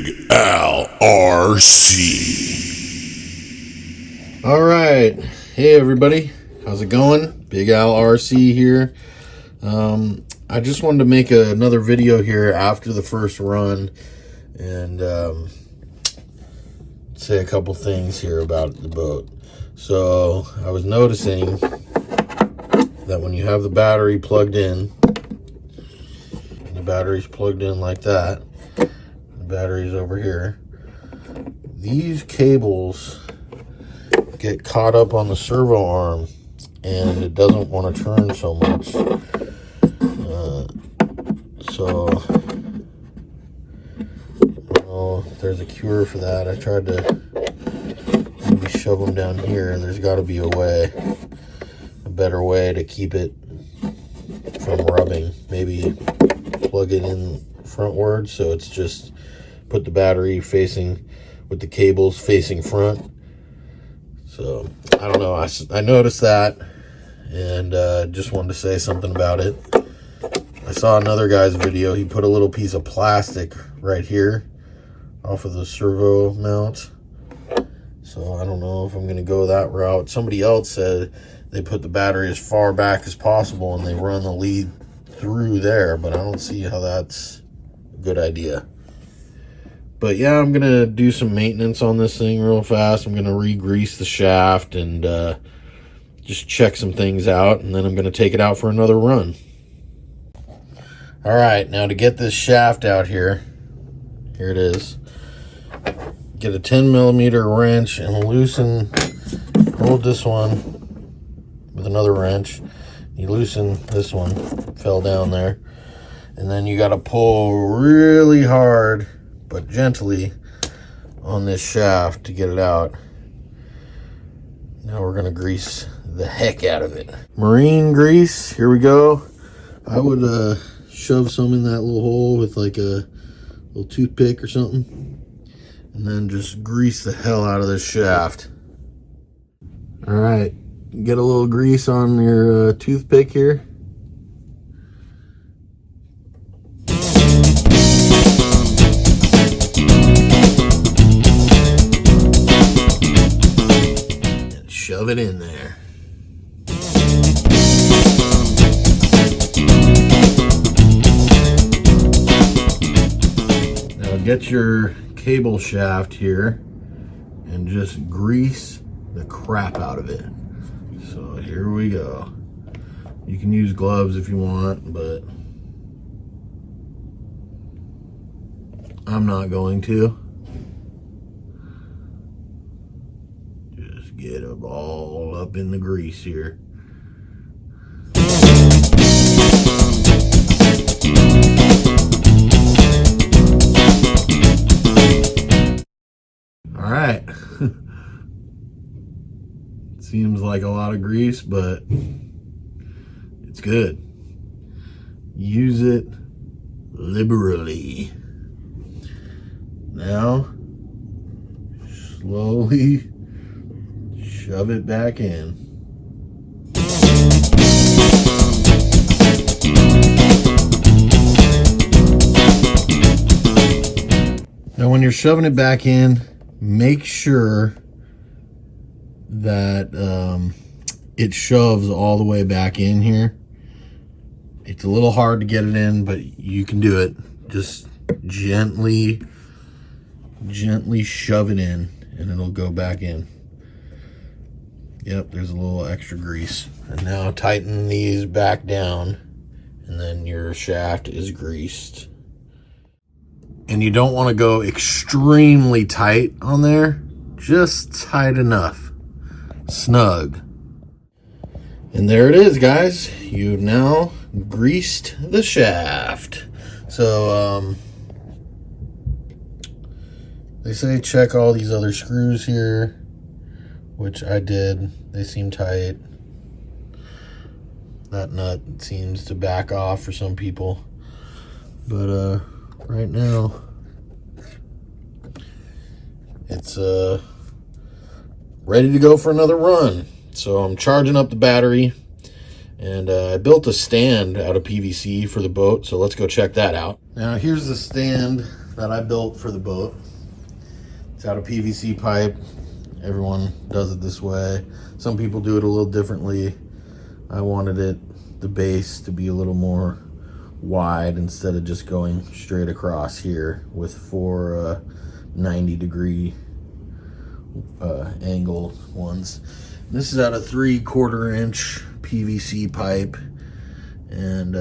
Big Al RC. All right, hey everybody, how's it going? Big Al RC here. I just wanted to make another video here after the first run and say a couple things here about the boat. So I was noticing that when you have the battery plugged in, and the battery's plugged in like that, the battery's over here, these cables get caught up on the servo arm and it doesn't want to turn so much. So I don't know if there's a cure for that. I tried to maybe shove them down here. There's got to be a better way to keep it from rubbing. Maybe plug it in frontward so it's just put the battery facing with the cables facing front. So I don't know, I noticed that and just wanted to say something about it. I saw another guy's video. He put a little piece of plastic right here off of the servo mount. So I don't know if I'm gonna go that route. Somebody else said they put the battery as far back as possible and they run the lead through there, but I don't see how that's a good idea. But yeah, I'm gonna do some maintenance on this thing real fast. I'm gonna re-grease the shaft and just check some things out, and then I'm gonna take it out for another run. All right, now to get this shaft out here it is. Get a 10mm wrench and hold this one with another wrench. You loosen this one, fell down there, and then you got to pull really hard but gently on this shaft to get it out. Now we're gonna grease the heck out of it. Marine grease, here we go. I would shove some in that little hole with like a little toothpick or something, and then just grease the hell out of this shaft. All right, get a little grease on your toothpick here. And shove it in there. Get your cable shaft here and just grease the crap out of it. So here we go. You can use gloves if you want, but I'm not going to. Just get them all up in the grease here. All right. Seems like a lot of grease, but it's good. Use it liberally. Now, slowly shove it back in. Now, when you're shoving it back in, make sure that it shoves all the way back in here. It's a little hard to get it in, but you can do it. Just gently shove it in and it'll go back in. Yep, there's a little extra grease. And now tighten these back down and then your shaft is greased. And you don't want to go extremely tight on there, just tight enough, snug. And there it is, guys. You've now greased the shaft. So they say check all these other screws here, which I did. They seem tight. That nut seems to back off for some people, but right now it's ready to go for another run. So I'm charging up the battery, and I built a stand out of PVC for the boat, so let's go check that out. Now here's the stand that I built for the boat. It's out of PVC pipe. Everyone does it this way. Some people do it a little differently. I wanted the base to be a little more wide instead of just going straight across here with 4 90-degree angle ones. This is out of 3/4 inch PVC pipe, and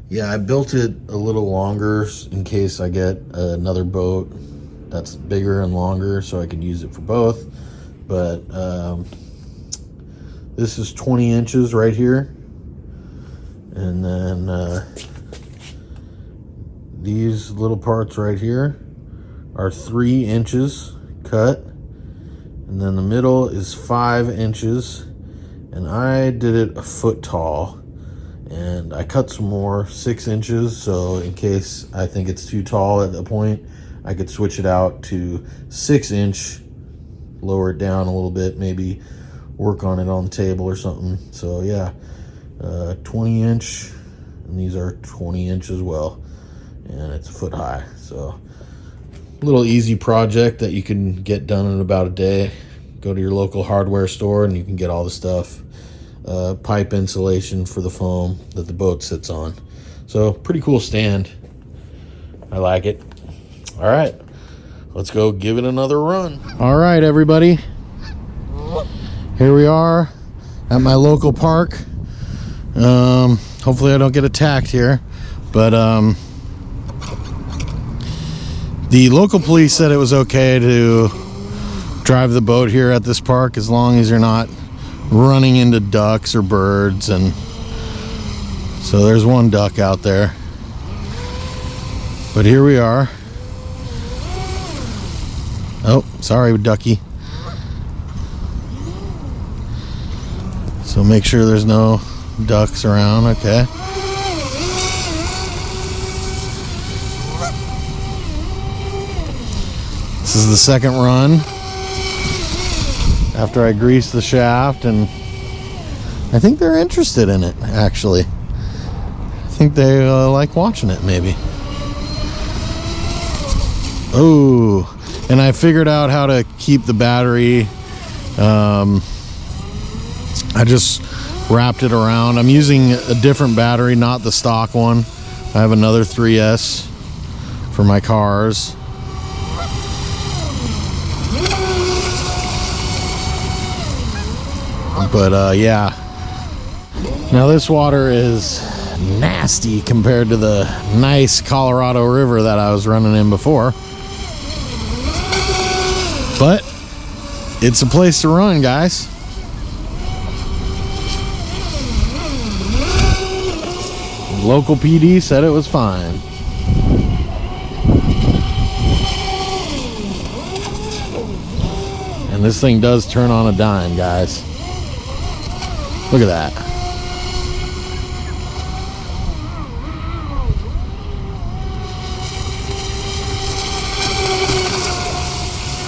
yeah, I built it a little longer in case I get another boat that's bigger and longer so I could use it for both. But this is 20 inches right here, and then these little parts right here are 3 inches cut, and then the middle is 5 inches, and I did it a foot tall, and I cut some more, 6 inches, so in case I think it's too tall at the point, I could switch it out to 6 inch, lower it down a little bit, maybe work on it on the table or something. So yeah, 20 inch, and these are 20 inch as well, and it's a foot high. So little easy project that you can get done in about a day. Go to your local hardware store and you can get all the stuff. Pipe insulation for the foam that the boat sits on. So pretty cool stand. I like it. All right, let's go give it another run. All right, everybody. Here we are at my local park. Hopefully I don't get attacked here, but the local police said it was okay to drive the boat here at this park as long as you're not running into ducks or birds. And so there's one duck out there, but here we are. Oh, sorry, ducky. So make sure there's no ducks around. Okay. This is the second run after I greased the shaft, and I think they're interested in it, actually. I think they like watching it, maybe. Oh, and I figured out how to keep the battery. I just wrapped it around. I'm using a different battery, not the stock one. I have another 3S for my cars. But yeah, now this water is nasty compared to the nice Colorado River that I was running in before, but it's a place to run, guys. Local PD said it was fine. And this thing does turn on a dime, guys. Look at that.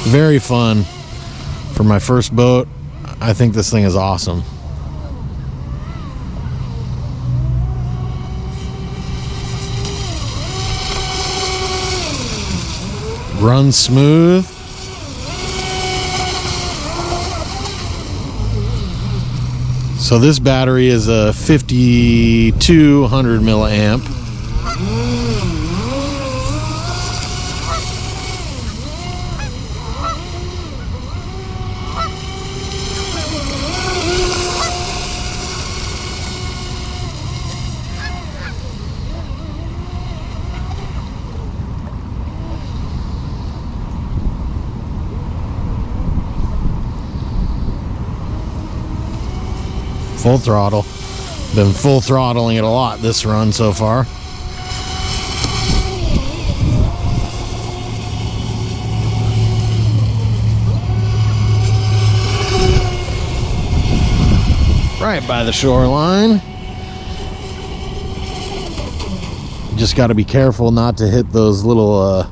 Very fun for my first boat. I think this thing is awesome. Runs smooth. So this battery is a 5200 milliamp. Full throttle. Been full throttling it a lot this run so far. Right by the shoreline. Just got to be careful not to hit those little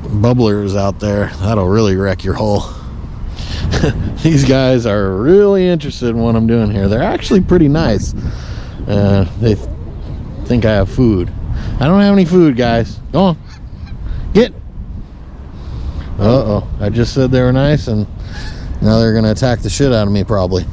bubblers out there. That'll really wreck your hull. These guys are really interested in what I'm doing here. They're actually pretty nice. They think I have food. I don't have any food, guys. Go on. Get. Uh-oh. I just said they were nice, and now they're going to attack the shit out of me, probably.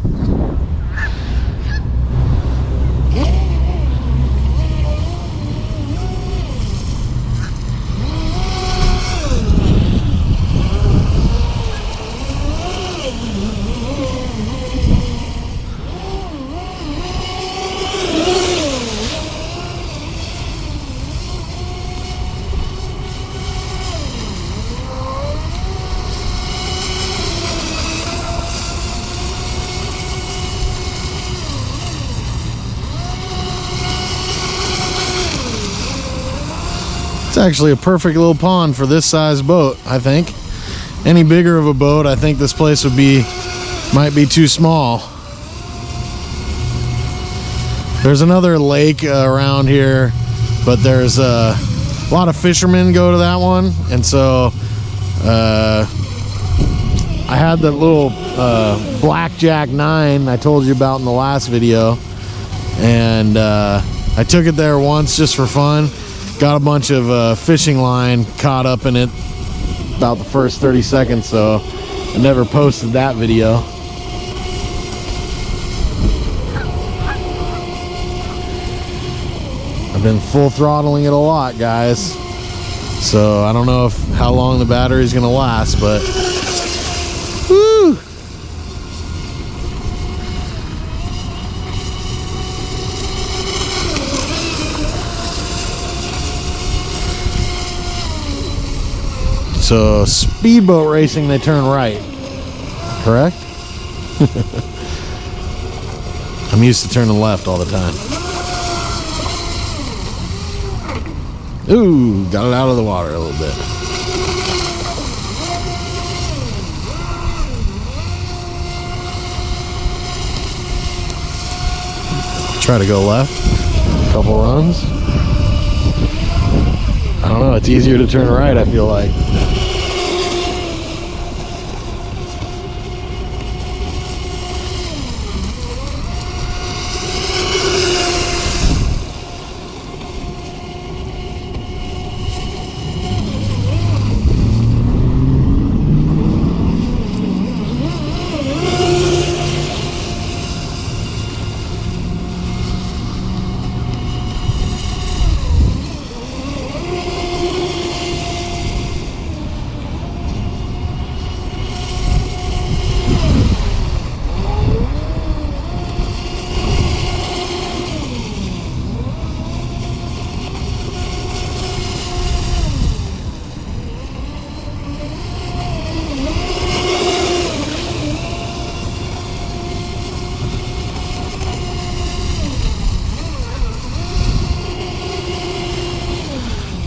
It's actually a perfect little pond for this size boat, I think. Any bigger of a boat, I think this place might be too small. There's another lake around here, but there's a lot of fishermen go to that one, and so I had that little Blackjack 9 I told you about in the last video, and I took it there once just for fun. Got a bunch of fishing line caught up in it about the first 30 seconds, so I never posted that video. I've been full throttling it a lot, guys, so I don't know how long the battery's gonna last, but woo! So speedboat racing, they turn right, correct? I'm used to turning left all the time. Ooh, got it out of the water a little bit. Try to go left, a couple runs. I don't know, it's easier to turn right, I feel like.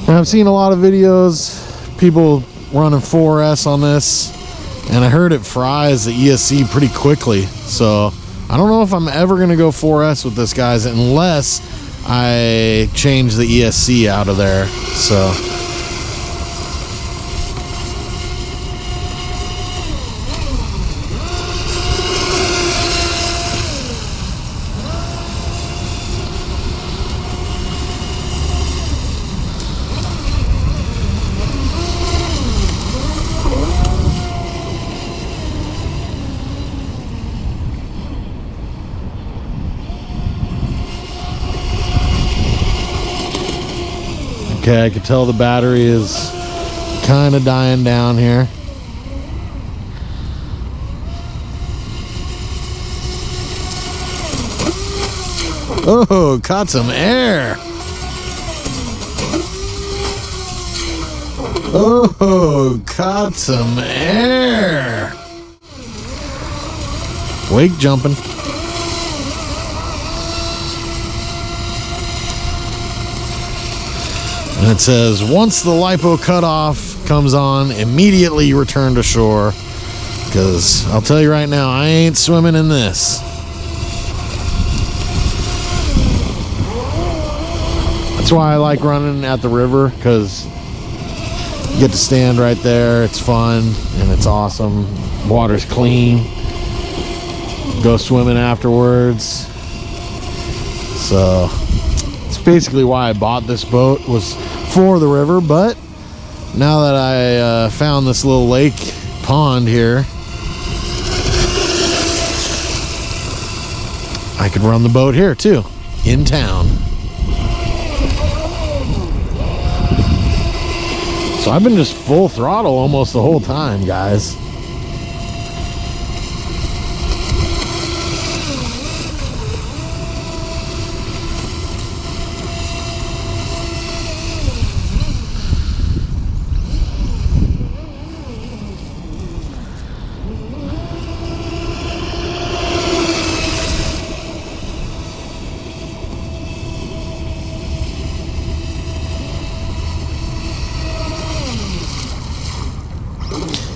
I've seen a lot of videos, people running 4S on this, and I heard it fries the ESC pretty quickly. So I don't know if I'm ever going to go 4S with this, guys, unless I change the ESC out of there. So okay, I can tell the battery is kind of dying down here. Oh, caught some air. Oh, caught some air. Wake jumping. And it says, once the lipo cutoff comes on, immediately return to shore. Because I'll tell you right now, I ain't swimming in this. That's why I like running at the river, because you get to stand right there. It's fun and it's awesome. Water's clean. Go swimming afterwards. So it's basically why I bought this boat, was for the river. But now that I found this little lake pond here, I could run the boat here too, in town. So I've been just full throttle almost the whole time, guys.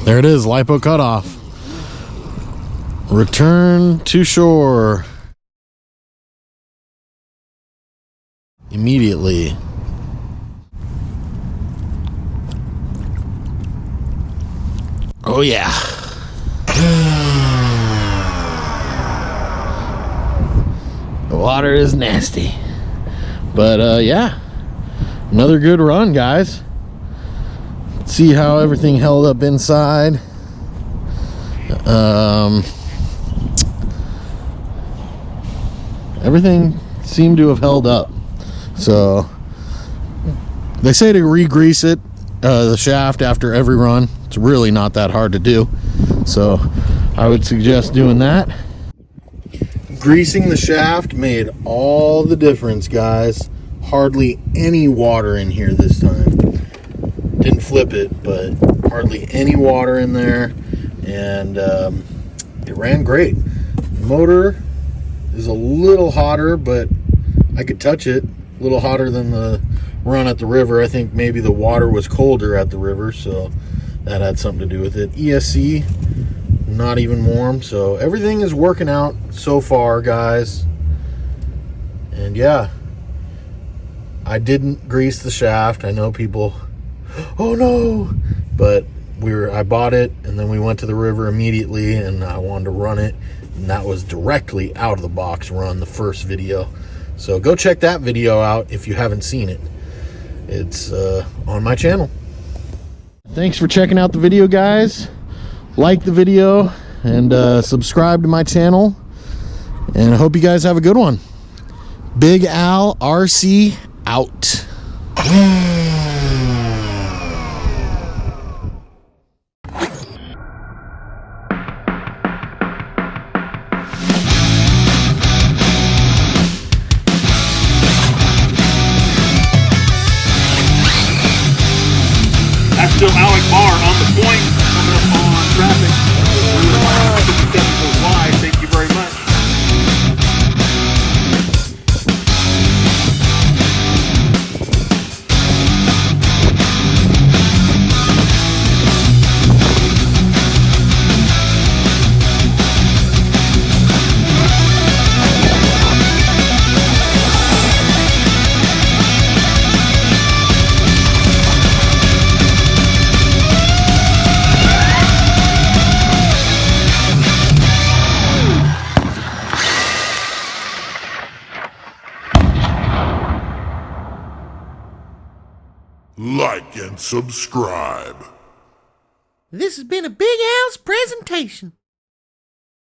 There it is, lipo cutoff. Return to shore. Immediately. Oh yeah. The water is nasty. But yeah, another good run, guys. See how everything held up inside. Everything seemed to have held up. So they say to re-grease it, the shaft, after every run. It's really not that hard to do, so I would suggest doing that. Greasing the shaft made all the difference, guys. Hardly any water in here this time. Didn't flip it, but hardly any water in there, and it ran great. The motor is a little hotter, but I could touch it. A little hotter than the run at the river. I think maybe the water was colder at the river, so that had something to do with it. ESC, not even warm. So everything is working out so far, guys. And yeah, I didn't grease the shaft. I know people, oh no, but I bought it and then we went to the river immediately, and I wanted to run it, and that was directly out of the box run, the first video. So go check that video out if you haven't seen it. It's on my channel. Thanks for checking out the video, guys. Like the video and subscribe to my channel, and I hope you guys have a good one. Big Al RC out. That's still Alec Bauer on the point, coming up on traffic. 57 wide. Thank you very much. Like and subscribe. This has been a Big Al's presentation.